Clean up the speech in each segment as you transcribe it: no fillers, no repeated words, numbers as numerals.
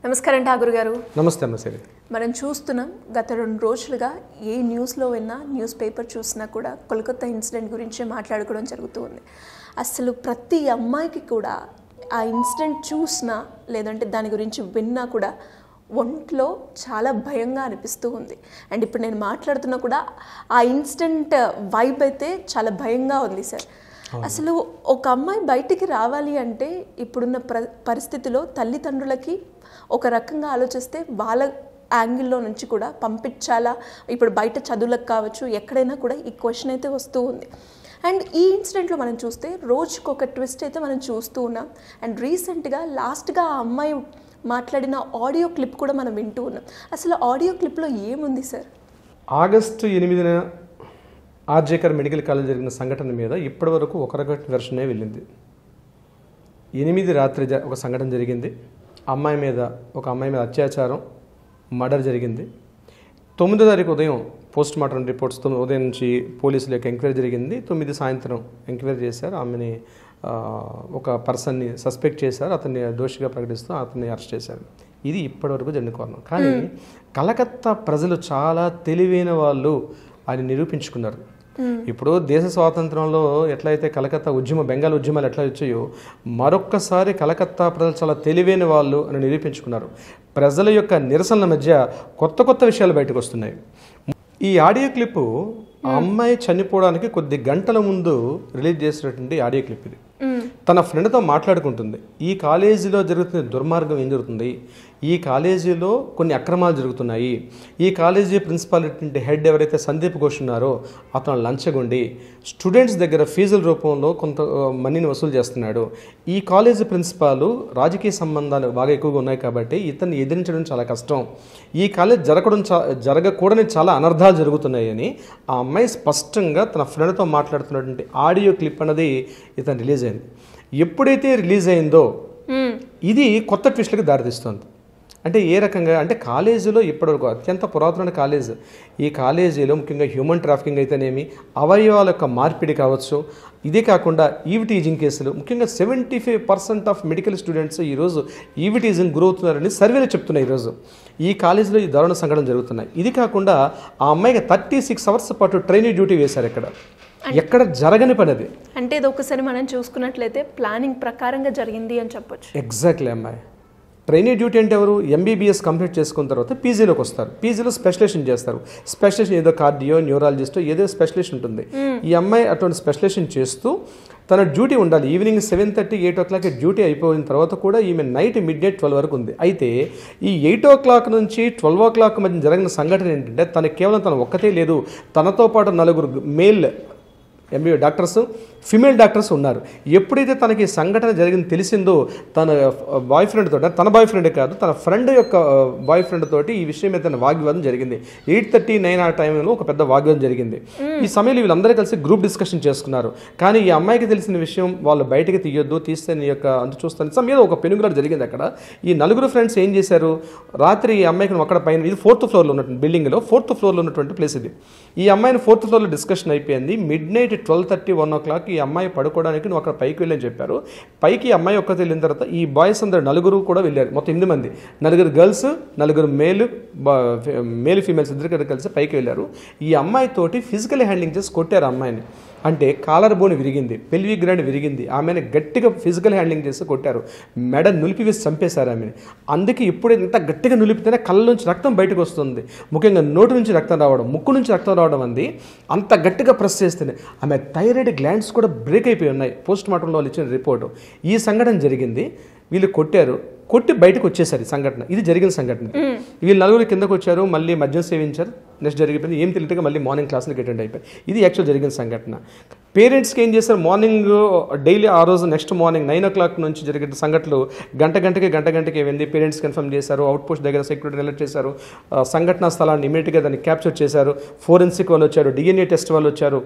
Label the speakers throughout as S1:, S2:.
S1: నమస్కారం ఠాగూర్ గారు.
S2: నమస్తే అమ్మ. సరే,
S1: మనం చూస్తున్నాం గత 2 రోజులుగా ఏ న్యూస్లో విన్నా, న్యూస్ పేపర్ చూసినా కూడా కోల్కతా ఇన్సిడెంట్ గురించి మాట్లాడుకోవడం జరుగుతుంది. అసలు ప్రతి అమ్మాయికి కూడా ఆ ఇన్సిడెంట్ చూసినా లేదంటే దాని గురించి విన్నా కూడా ఒంట్లో చాలా భయంగా అనిపిస్తూ ఉంది. అండ్ ఇప్పుడు నేను మాట్లాడుతున్నా కూడా ఆ ఇన్సిడెంట్ వైబ్ అయితే చాలా భయంగా ఉంది సార్. అసలు ఒక అమ్మాయి బయటికి రావాలి అంటే ఇప్పుడున్న పరిస్థితిలో తల్లిదండ్రులకి ఒక రకంగా ఆలోచిస్తే వాళ్ళ యాంగిల్లో నుంచి కూడా పంపించాలా, ఇప్పుడు బయట చదువులకు కావచ్చు ఎక్కడైనా కూడా ఈ క్వశ్చన్ అయితే వస్తూ ఉంది. అండ్ ఈ ఇన్సిడెంట్లో మనం చూస్తే రోజుకొక ట్విస్ట్ అయితే మనం చూస్తూ ఉన్నాం. అండ్ రీసెంట్గా లాస్ట్గా ఆ అమ్మాయి మాట్లాడిన ఆడియో క్లిప్ కూడా మనం వింటూ ఉన్నాం. అసలు ఆడియో క్లిప్లో ఏముంది sir?
S2: August 8న RG Kar medical college జరిగిన సంఘటన మీద ఇప్పటి వరకు ఒక రకమైన వెర్షనే వెళ్ళింది. 8 రాత్రి ఒక సంఘటన జరిగింది. ఒక అమ్మాయి మీద అత్యాచారం, మర్డర్ జరిగింది. 9వ తారీఖు ఉదయం పోస్ట్ మార్టం రిపోర్ట్స్ ఉదయం నుంచి పోలీసుల యొక్క ఎంక్వైరీ జరిగింది. 9 సాయంత్రం ఎంక్వైరీ చేశారు. ఆమెని ఒక పర్సన్ని సస్పెక్ట్ చేశారు. అతన్ని దోషిగా ప్రకటిస్తూ అతన్ని అరెస్ట్ చేశారు. ఇది ఇప్పటివరకు జరిగిన కారణం. కానీ కలకత్తా ప్రజలు చాలా తెలివైన వాళ్ళు అని నిరూపించుకున్నారు. ఇప్పుడు దేశ స్వాతంత్రంలో ఎట్లయితే కలకత్తా బెంగాల్ ఉద్యమాలు ఎట్లా వచ్చాయో మరొక్కసారి కలకత్తా ప్రజలు చాలా తెలివైన వాళ్ళు అని నిరూపించుకున్నారు. ప్రజల యొక్క నిరసనల మధ్య కొత్త విషయాలు బయటకు వస్తున్నాయి. ఈ ఆడియో క్లిప్ ఆ అమ్మాయి చనిపోవడానికి కొద్ది గంటల ముందు రిలీజ్ చేసినటువంటి ఆడియో క్లిప్ ఇది. తన ఫ్రెండ్తో మాట్లాడుకుంటుంది. ఈ కాలేజీలో జరుగుతున్న దుర్మార్గం ఏం జరుగుతుంది, ఈ కాలేజీలో కొన్ని అక్రమాలు జరుగుతున్నాయి, ఈ కాలేజీ ప్రిన్సిపాల్ హెడ్ ఎవరైతే సందీప్ ఘోష్ ఉన్నారో అతను లంచగొండి స్టూడెంట్స్ దగ్గర ఫీజుల రూపంలో కొంత మనీని వసూలు చేస్తున్నాడు, ఈ కాలేజీ ప్రిన్సిపాల్ రాజకీయ సంబంధాలు బాగా ఎక్కువగా ఉన్నాయి కాబట్టి ఇతన్ని ఎదిరించడం చాలా కష్టం, ఈ కాలేజ్ జరగకూడని చాలా అనర్థాలు జరుగుతున్నాయి అని ఆ అమ్మాయి స్పష్టంగా తన ఫ్రెండ్తో మాట్లాడుతున్నటువంటి ఆడియో క్లిప్ అన్నది ఇతను రిలీజ్ అయింది. ఎప్పుడైతే రిలీజ్ అయిందో ఇది కొత్త ట్విస్ట్లకు దారితీస్తుంది. అంటే ఏ రకంగా అంటే కాలేజీలో ఇప్పటివరకు అత్యంత పురాతన కాలేజ్, ఈ కాలేజీలో ముఖ్యంగా హ్యూమన్ ట్రాఫికింగ్ అయితేనేమి, అవయవాల యొక్క మార్పిడి కావచ్చు, ఇదే కాకుండా ఈవి టీజింగ్ కేసులు, ముఖ్యంగా 75% ఆఫ్ మెడికల్ స్టూడెంట్స్ ఈరోజు ఈవి టీజింగ్ గురవుతున్నారని సర్వేలు చెప్తున్నాయి. ఈరోజు ఈ కాలేజీలో ఈ దారుణ సంఘటన జరుగుతున్నాయి. ఇది కాకుండా ఆ అమ్మాయికి 36 అవర్స్ పాటు ట్రైనింగ్ డ్యూటీ వేశారు. ఎక్కడ జరగని పని అది.
S1: అంటే ఇది ఒకసారి మనం చూసుకున్నట్లయితే ప్లానింగ్ ప్రకారంగా జరిగింది అని చెప్పొచ్చు.
S2: ఎగ్జాక్ట్లీ. అమ్మాయి ట్రైనింగ్ డ్యూటీ అంటే ఎవరు? ఎంబీబీఎస్ కంప్లీట్ చేసుకున్న తర్వాత పీజీలోకి వస్తారు. పీజీలో స్పెషలైజేషన్ చేస్తారు. స్పెషలైజేషన్ ఏదో కార్డియో, న్యూరాలజిస్ట్ ఏదో స్పెషలైజేషన్ ఉంటుంది. ఈ అమ్మాయి అటువంటి స్పెషలైజేషన్ చేస్తూ తన డ్యూటీ ఉండాలి. ఈవినింగ్ 7:30, 8 o'clock డ్యూటీ అయిపోయిన తర్వాత కూడా ఈమె నైట్ midnight 12 వరకు ఉంది. అయితే ఈ 8 o'clock నుంచి 12 o'clock మధ్య జరిగిన సంఘటన ఏంటంటే తన ఒక్కతే లేదు, తనతో పాటు 4 male MBA doctors, female doctors ఉన్నారు. ఎప్పుడైతే తనకి సంఘటన జరిగింది తెలిసిందో తన బాయ్ ఫ్రెండ్ తోటి, తన బాయ్ ఫ్రెండ్ కాదు తన ఫ్రెండ్ యొక్క బాయ్ ఫ్రెండ్ తోటి ఈ విషయం మీద వాగ్వాదం జరిగింది. 8:39 ఆ టైంలో ఒక పెద్ద వాగ్వాదం జరిగింది. ఈ సమయంలో వీళ్ళందరూ కలిసి గ్రూప్ డిస్కషన్ చేసుకున్నారు. కానీ ఈ అమ్మాయికి తెలిసిన విషయం వాళ్ళు బయటకి తీయొద్దు, తీస్తే నీ యొక్క అంత చూస్తాను సమయంలో ఒక పెనుగులాట జరిగింది. అక్కడ ఈ 4 ఫ్రెండ్స్ ఏం చేశారు, రాత్రి ఈ అమ్మాయికి అక్కడ పైన, ఇది 4th ఫ్లోర్లో ఉన్నటువంటి బిల్డింగ్లో 4th ఫ్లోర్లో ఉన్నటువంటి ప్లేస్ ఇది. ఈ అమ్మాయిని 4th ఫ్లోర్లో డిస్కషన్ అయిపోయింది. midnight 12:30, 1 o'clock ఈ అమ్మాయి పడుకోవడానికి నువ్వు అక్కడ పైకి వెళ్ళని చెప్పారు. పైకి ఈ అమ్మాయి ఒక్కతే వెళ్ళిన తర్వాత ఈ బాయ్స్ అందరు 4 కూడా వెళ్ళారు. మొత్తం 8 మంది, 4 గర్ల్స్, 4 మేల్ ఫీమేల్స్ ఇద్దరు కలిసి పైకి వెళ్ళారు. ఈ అమ్మాయి తోటి ఫిజికల్ హ్యాండ్లింగ్ చేసి కొట్టారు అమ్మాయిని. అంటే కాలర్ బోన్ విరిగింది, పెల్విక్ గ్లాండ్ విరిగింది. ఆమెను గట్టిగా ఫిజికల్ హ్యాండ్లింగ్ చేసి కొట్టారు. మెడ నులిపి వేసి చంపేశారు ఆమెను. అందుకే ఇప్పుడు ఎంత గట్టిగా నులిపితేనే కళ్ళ నుంచి రక్తం బయటకు వస్తుంది, ముఖ్యంగా నోటి నుంచి రక్తం రావడం, ముక్కు నుంచి రక్తం రావడం అంది. అంత గట్టిగా ప్రెస్ చేస్తేనే ఆమె థైరాయిడ్ గ్లాండ్స్ కూడా బ్రేక్ అయిపోయి ఉన్నాయి. పోస్ట్ మార్టంలో వాళ్ళు ఇచ్చిన రిపోర్టు. ఈ సంఘటన జరిగింది. వీళ్ళు కొట్టి బయటకు వచ్చేసారు. సంఘటన ఇది జరిగిన సంఘటన. వీళ్ళు 4 కిందకు వచ్చారు, మళ్ళీ మద్యం సేవించారు. నెక్స్ట్ జరిగిపోయింది ఏం తెలియక మళ్ళీ మార్నింగ్ క్లాస్కి అటెండ్ అయిపోయి. ఇది యాక్చువల్ జరిగిన సంఘటన. పేరెంట్స్కి ఏం చేశారు, మార్నింగ్ డైలీ ఆ రోజు నెక్స్ట్ మార్నింగ్ 9 o'clock నుంచి జరిగిన సంఘటనలు గంటకి ఏమైంది పేరెంట్స్ కన్ఫర్మ్ చేశారు. అవుట్ పోస్ట్ దగ్గర సెక్యూరిటీ అలర్ట్ చేశారు. సంఘటనా స్థలాన్ని ఇమీడియట్గా దాన్ని క్యాప్చర్ చేశారు. ఫోరెన్సిక్ వాళ్ళు వచ్చారు, DNA టెస్ట్ వాళ్ళు వచ్చారు,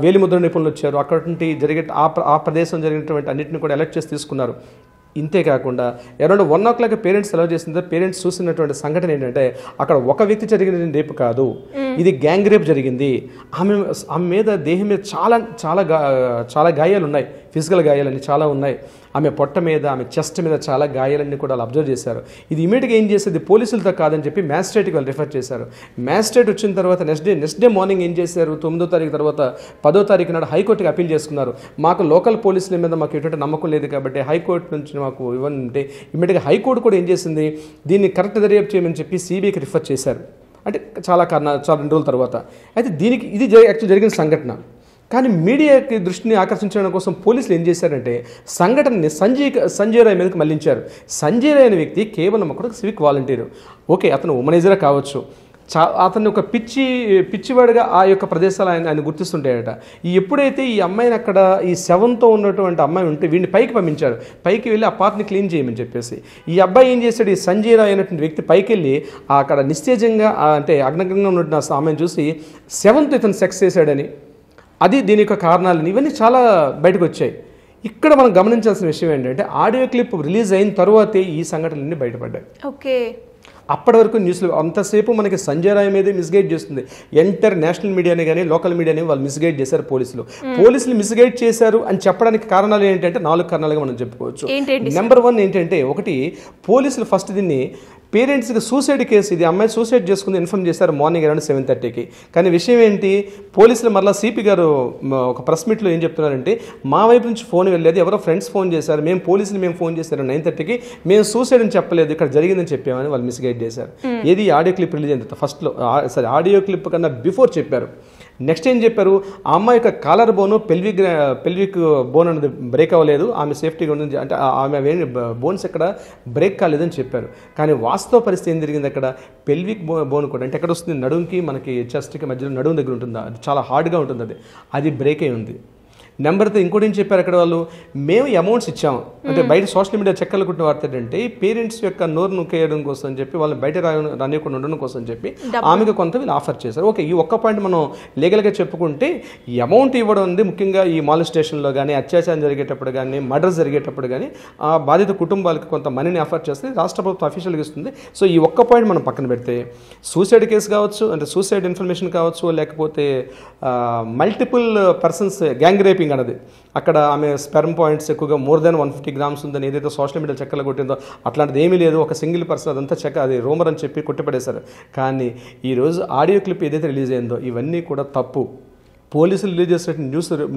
S2: వేలిముద్ర నిపుణులు వచ్చారు. అక్కడ జరిగే ఆ ప్రదేశం జరిగినటువంటి అన్నింటిని కూడా అలర్ట్ చేసి తీసుకున్నారు. ఇంతేకాకుండా అరౌండ్ 1 o'clock పేరెంట్స్ సెలవు చేసిన పేరెంట్స్ చూసినటువంటి సంఘటన ఏంటంటే అక్కడ ఒక వ్యక్తి జరిగిన రేపు కాదు, ఇది గ్యాంగ్ రేప్ జరిగింది. ఆమె మీద దేహం మీద చాలా చాలా చాలా గాయాలు ఉన్నాయి, ఫిజికల్ గాయాలని చాలా ఉన్నాయి. ఆమె పొట్ట మీద, ఆమె చెస్ట్ మీద చాలా గాయాలన్నీ కూడా వాళ్ళు అబ్జర్వ్ చేశారు. ఇది ఇమీడియట్గా ఏం చేసేది, పోలీసులతో కాదని చెప్పి మ్యాజిస్ట్రేట్కి వాళ్ళు రిఫర్ చేశారు. మ్యాజిస్ట్రేట్ వచ్చిన తర్వాత నెక్స్ట్ డే మార్నింగ్ ఏం చేశారు, 9వ తారీఖు తర్వాత 10వ తారీఖు నాడు హైకోర్టుకి అప్పీల్ చేసుకున్నారు. మాకు లోకల్ పోలీసుల మీద మాకు ఎటువంటి నమ్మకం లేదు కాబట్టి హైకోర్టు నుంచి మాకు ఇవ్వంటే ఇమీడియట్గా హైకోర్టు కూడా ఏం చేసింది, దీన్ని కరెక్ట్ దర్యాప్తు చేయమని చెప్పి సిబిఐకి రిఫర్ చేశారు. అంటే చాలా 2 రోజుల తర్వాత. అయితే దీనికి ఇది యాక్చువల్ జరిగిన సంఘటన. కానీ మీడియాకి దృష్టిని ఆకర్షించడం కోసం పోలీసులు ఏం చేశారంటే సంఘటనని సంజయ్ రాయ్ మీదకి మళ్లించారు. సంజయ్ రాయ్ అనే వ్యక్తి కేవలం ఒక సివిక్ వాలంటీరు. ఓకే, అతను ఉమనైజరే కావచ్చు, అతన్ని ఒక పిచ్చివాడిగా ఆ యొక్క ప్రదేశాలు ఆయన గుర్తిస్తుంటాయట. ఎప్పుడైతే ఈ అమ్మాయిని అక్కడ ఈ శవంతో ఉన్నటువంటి అమ్మాయి ఉంటే వీడిని పైకి పంపించారు. పైకి వెళ్ళి ఆ పాత్ని క్లీన్ చేయమని చెప్పేసి ఈ అబ్బాయి ఏం చేశాడు, ఈ సంజయ్ రాయ్ అనేటువంటి వ్యక్తి పైకి వెళ్ళి అక్కడ నిస్తేజంగా అంటే అగ్నగంగా ఉన్న ఆమెను చూసి శవంతో ఇతను సెక్స్ చేశాడని, అది దీని యొక్క కారణాలని ఇవన్నీ చాలా బయటకు వచ్చాయి. ఇక్కడ మనం గమనించాల్సిన విషయం ఏంటంటే ఆడియో క్లిప్ రిలీజ్ అయిన తర్వాతే ఈ సంఘటనలన్నీ బయటపడ్డాయి.
S1: ఓకే,
S2: అప్పటి వరకు న్యూస్లో అంతసేపు మనకి సంజయ్ రాయ్ మీదే మిస్గైడ్ చేస్తుంది. ఎంటైర్ నేషనల్ మీడియాని కానీ లోకల్ మీడియాని వాళ్ళు మిస్గైడ్ చేశారు. పోలీసులు మిస్గైడ్ చేశారు అని చెప్పడానికి కారణాలు ఏంటంటే 4 కారణాలుగా మనం చెప్పుకోవచ్చు. నెంబర్ 1 ఏంటంటే, ఒకటి పోలీసులు ఫస్ట్ దీన్ని పేరెంట్స్కి సూసైడ్ కేసు, ఇది అమ్మాయి సూసైడ్ చేసుకుంది ఇన్ఫార్మ్ చేశారు మార్నింగ్ అరౌండ్ 7:30కి. కానీ విషయం ఏంటి, పోలీసులు మరలా సిపి గారు ఒక ప్రెస్ మీట్లో ఏం చెప్తున్నారంటే, మా వైపు నుంచి ఫోన్ వెళ్ళలేదు, ఎవరో ఫ్రెండ్స్ ఫోన్ చేశారు, మేము ఫోన్ చేశారు 9:30కి, మేము సూసైడ్ అని చెప్పలేదు, ఇక్కడ జరిగిందని చెప్పామని వాళ్ళు మిస్గైడ్ చేశారు. ఏది ఆడియో క్లిప్ రిలీజ్ అయిన ఫస్ట్లో ఆడియో క్లిప్ కన్నా బిఫోర్ చెప్పారు. నెక్స్ట్ ఏం చెప్పారు, ఆ అమ్మాయి యొక్క కాలర్ బోను పెల్విక్ బోన్ అనేది బ్రేక్ అవ్వలేదు, ఆమె సేఫ్టీగా ఉంది, అంటే ఆమె బోన్స్ ఎక్కడ బ్రేక్ కాలేదని చెప్పారు. కానీ వాస్తవ పరిస్థితి ఏం జరిగింది, అక్కడ పెల్విక్ బోన్ కూడా అంటే ఎక్కడ వస్తుంది, నడుంకి మనకి చెస్ట్కి మధ్యలో నడుము దగ్గర ఉంటుందా, అది చాలా హార్డ్గా ఉంటుంది, అది బ్రేక్ అయి ఉంది. నెంబర్ 3 ఇంకోటి ఏం చెప్పారు అక్కడ వాళ్ళు, మేము అమౌంట్స్ ఇచ్చాము, అంటే బయట సోషల్ మీడియా చెక్కలు కుట్టిన వార్త ఏంటంటే పేరెంట్స్ యొక్క నోరు నొక్కేయడం కోసం అని చెప్పి వాళ్ళని బయట రానియకుండా ఉండడం కోసం అని చెప్పి ఆమెకు కొంత వీళ్ళు ఆఫర్ చేశారు. ఓకే, ఈ ఒక్క పాయింట్ మనం లీగల్గా చెప్పుకుంటే ఈ అమౌంట్ ఇవ్వడం ఉంది ముఖ్యంగా ఈ మాలిస్టేషన్లో కానీ, అత్యాచారం జరిగేటప్పుడు కానీ, మర్డర్ జరిగేటప్పుడు కానీ ఆ బాధిత కుటుంబాలకు కొంత మనీని ఆఫర్ చేస్తే రాష్ట్ర ప్రభుత్వం అఫీషియల్గా ఇస్తుంది. సో ఈ ఒక్క పాయింట్ మనం పక్కన పెడితే సూసైడ్ కేసు కావచ్చు, అంటే సూసైడ్ ఇన్ఫర్మేషన్ కావచ్చు, లేకపోతే మల్టిపుల్ పర్సన్స్ గ్యాంగ్ రేపింగ్ అన్నది, అక్కడ ఆమె స్పెర్మ్ పాయింట్స్ ఎక్కువగా మోర్ దెన్ 150 grams ఉందని ఏదైతే సోషల్ మీడియా చెక్కలు కొట్టిందో అట్లాంటిది ఏమీ లేదు, ఒక సింగిల్ పర్సన్ అదంతా చెక్క, అది రూమర్ అని చెప్పి కొట్టిపడేశారు. కానీ ఈరోజు ఆడియో క్లిప్ ఏదైతే రిలీజ్ అయిందో ఇవన్నీ కూడా తప్పు. పోలీసులు రిలీజ్ చేసే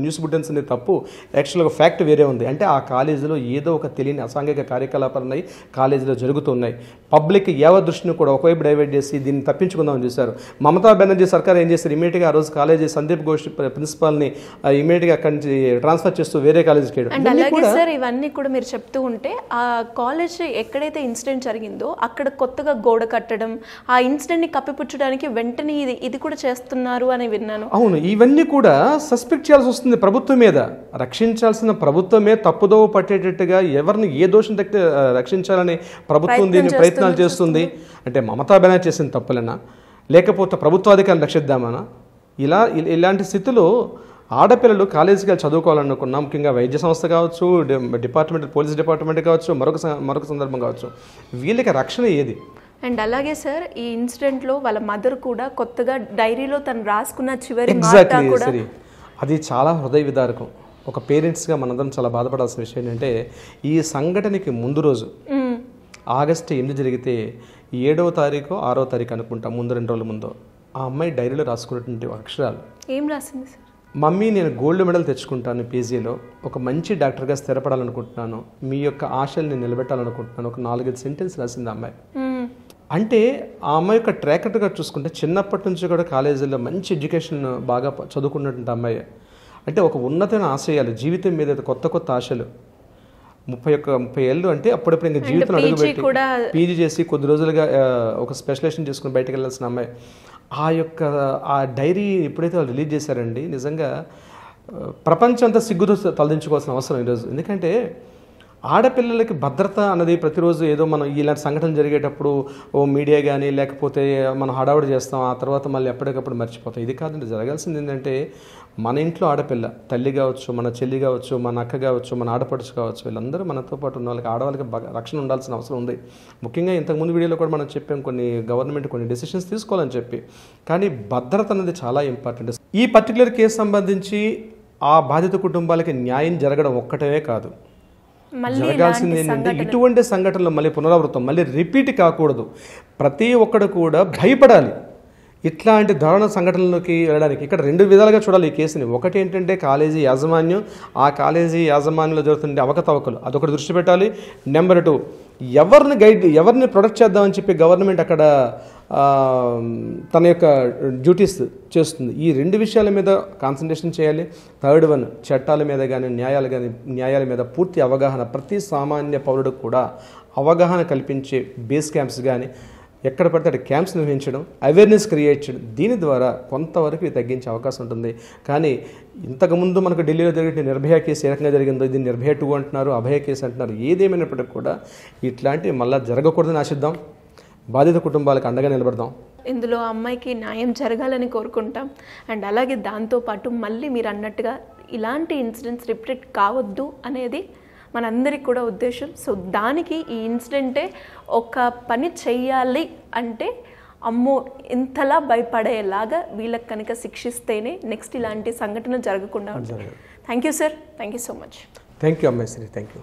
S2: న్యూస్ బులెటిన్స్ అనేది తప్పు. యాక్చువల్గా ఫ్యాక్ట్ వేరే ఉంది. అంటే ఆ కాలేజీలో ఏదో ఒక తెలియని అసాంఘిక కార్యకలాపాలు ఉన్నాయి, కాలేజీలో జరుగుతున్నాయి. పబ్లిక్ యావత్ దృష్టిని కూడా ఒకవైపు డైవర్ట్ చేసి దీన్ని తప్పించుకుందామని చూశారు. మమతా బెనర్జీ సర్కార్ ఏం చేశారు, ఇమీడియట్గా ఆ రోజు కాలేజీ సందీప్ ఘోష్ ప్రిన్సిపాల్ని ఇమీడియట్గా అక్కడి నుంచి ట్రాన్స్ఫర్ చేస్తూ వేరే కాలేజీకి
S1: వెళ్ళడం. అలాగే సార్, ఇవన్నీ కూడా మీరు చెప్తూ ఉంటే ఆ కాలేజ్ ఎక్కడైతే ఇన్సిడెంట్ జరిగిందో అక్కడ కొత్తగా గోడ కట్టడం, ఆ ఇన్సిడెంట్ని కప్పిపుచ్చడానికి వెంటనే ఇది కూడా చేస్తున్నారు అని విన్నాను.
S2: అవును, ఇవన్నీ కూడా సస్పెక్ట్ చేయాల్సి వస్తుంది ప్రభుత్వం మీద. రక్షించాల్సిన ప్రభుత్వమే తప్పుదోవ పట్టేటట్టుగా ఎవరిని ఏ దోషం తగ్గితే రక్షించాలని ప్రభుత్వం దీన్ని ప్రయత్నాలు చేస్తుంది. అంటే మమతా బెనర్జీ చేసిన తప్పులేనా, లేకపోతే ప్రభుత్వాధికారులు రక్షిద్దామనా? ఇలాంటి స్థితిలో ఆడపిల్లలు కాలేజీకి వెళ్ళి చదువుకోవాలనుకున్నా, ముఖ్యంగా వైద్య సంస్థ కావచ్చు, పోలీస్ డిపార్ట్మెంట్ కావచ్చు, మరొక సందర్భం కావచ్చు, వీళ్ళకి రక్షణ ఏది?
S1: అండ్ అలాగే సార్, ఈ ఇన్సిడెంట్లో వాళ్ళ మదర్ కూడా కొత్తగా డైరీలో తను రాసుకున్న చివరి మాట కూడా
S2: అది చాలా హృదయ విదారకం. ఒక పేరెంట్స్గా మనందరం చాలా బాధపడాల్సిన విషయం ఏంటంటే, ఈ సంఘటనకి ముందు రోజు ఆగస్టు 8 జరిగితే 7వ తారీఖు 6వ తారీఖు అనుకుంటా, ముందు 2 రోజుల ముందు ఆ అమ్మాయి డైరీలో రాసుకున్నటువంటి అక్షరాలు
S1: ఏం రాసింది సార్?
S2: మమ్మీ, నేను గోల్డ్ మెడల్ తెచ్చుకుంటాను పీజీలో, ఒక మంచి డాక్టర్గా స్థిరపడాలనుకుంటున్నాను, మీ యొక్క ఆశల్ని నిలబెట్టాలనుకుంటున్నాను, ఒక 4-5 సెంటెన్స్ రాసింది ఆ అమ్మాయి. అంటే ఆ అమ్మాయి యొక్క ట్రాక్ రికార్డ్ చూసుకుంటే చిన్నప్పటి నుంచి కూడా కాలేజీలో మంచి ఎడ్యుకేషన్ బాగా చదువుకున్నటువంటి అమ్మాయి. అంటే ఒక ఉన్నతమైన ఆశయాలు, జీవితం మీద కొత్త ఆశలు, 30 ఏళ్ళు అంటే అప్పుడప్పుడు ఇంకా జీవితం అడుగుపెట్టి పీజీ చేసి కొద్ది రోజులుగా ఒక స్పెషలైజేషన్ చేసుకుని బయటకు వెళ్ళాల్సిన అమ్మాయి. ఆ డైరీ ఎప్పుడైతే వాళ్ళు రిలీజ్ చేశారండి, నిజంగా ప్రపంచం అంతా సిగ్గుతో తలదించుకోవాల్సిన అవసరం ఈరోజు. ఎందుకంటే ఆడపిల్లలకి భద్రత అన్నది ప్రతిరోజు ఏదో మనం ఇలాంటి సంఘటన జరిగేటప్పుడు మీడియా కానీ లేకపోతే మనం హడావుడి చేస్తాం, ఆ తర్వాత మళ్ళీ ఎప్పటికప్పుడు మర్చిపోతాం. ఇది కాదండి, జరగాల్సింది ఏంటంటే మన ఇంట్లో ఆడపిల్ల, తల్లి కావచ్చు, మన చెల్లి కావచ్చు, మన అక్క కావచ్చు, మన ఆడపడుచు కావచ్చు, వీళ్ళందరూ మనతో పాటు ఉన్న వాళ్ళకి, ఆడవాళ్ళకి రక్షణ ఉండాల్సిన అవసరం ఉంది. ముఖ్యంగా ఇంతకుముందు వీడియోలో కూడా మనం చెప్పాం, గవర్నమెంట్ కొన్ని డెసిషన్స్ తీసుకోవాలని చెప్పి. కానీ భద్రత అనేది చాలా ఇంపార్టెంట్. ఈ పర్టికులర్ కేసు సంబంధించి ఆ బాధిత కుటుంబాలకి న్యాయం జరగడం ఒక్కటే కాదు, జరగాల్సింది ఏంటంటే ఇటువంటి సంఘటనలు మళ్ళీ పునరావృతం, మళ్ళీ రిపీట్ కాకూడదు. ప్రతి ఒక్కడు కూడా భయపడాలి ఇట్లాంటి దారుణ సంఘటనలోకి వెళ్ళడానికి. ఇక్కడ 2 విధాలుగా చూడాలి ఈ కేసుని. ఒకటి ఏంటంటే కాలేజీ యాజమాన్యం, ఆ కాలేజీ యాజమాన్యంలో జరుగుతుండే అవకతవకలు, అదొకటి దృష్టి పెట్టాలి. నెంబర్ 2, ఎవరిని ప్రొటెక్ట్ చేద్దామని చెప్పి గవర్నమెంట్ అక్కడ తన యొక్క డ్యూటీస్ చేస్తుంది. ఈ 2 విషయాల మీద కాన్సన్ట్రేషన్ చేయాలి. థర్డ్ వన్, చట్టాల మీద కానీ న్యాయాల మీద పూర్తి అవగాహన, ప్రతి సామాన్య పౌరుడికి కూడా అవగాహన కల్పించే బేస్ క్యాంప్స్ కానీ ఎక్కడ పడితే అక్కడ క్యాంప్స్ నిర్వహించడం, అవేర్నెస్ క్రియేట్ చేయడం, దీని ద్వారా కొంతవరకు ఇది తగ్గించే అవకాశం ఉంటుంది. కానీ ఇంతకుముందు మనకు ఢిల్లీలో జరిగిన నిర్భయ కేసు ఏ రకంగా జరిగిందో ఇది నిర్భయ 2 అంటున్నారు, అభయ కేసు అంటున్నారు. ఏదేమైనప్పటికీ కూడా ఇట్లాంటివి మళ్ళీ జరగకూడదని ఆశిద్దాం. బాధిత కుటుంబాలకు అండగా నిలబడదాం.
S1: ఇందులో అమ్మాయికి న్యాయం జరగాలని కోరుకుంటాం. అండ్ అలాగే దాంతోపాటు మళ్ళీ మీరు అన్నట్టుగా ఇలాంటి ఇన్సిడెంట్స్ రిపీట్ కావద్దు అనేది మనందరికి కూడా ఉద్దేశం. సో దానికి ఈ ఇన్సిడెంటే ఒక పని చెయ్యాలి అంటే అమ్మో ఇంతలా భయపడేలాగా వీళ్ళకి కనుక శిక్షిస్తేనే నెక్స్ట్ ఇలాంటి సంఘటన జరగకుండా ఉంటుంది. Thank you sir, thank you so much.
S2: Thank you అమ్మాయి శ్రీ, థ్యాంక్ యూ.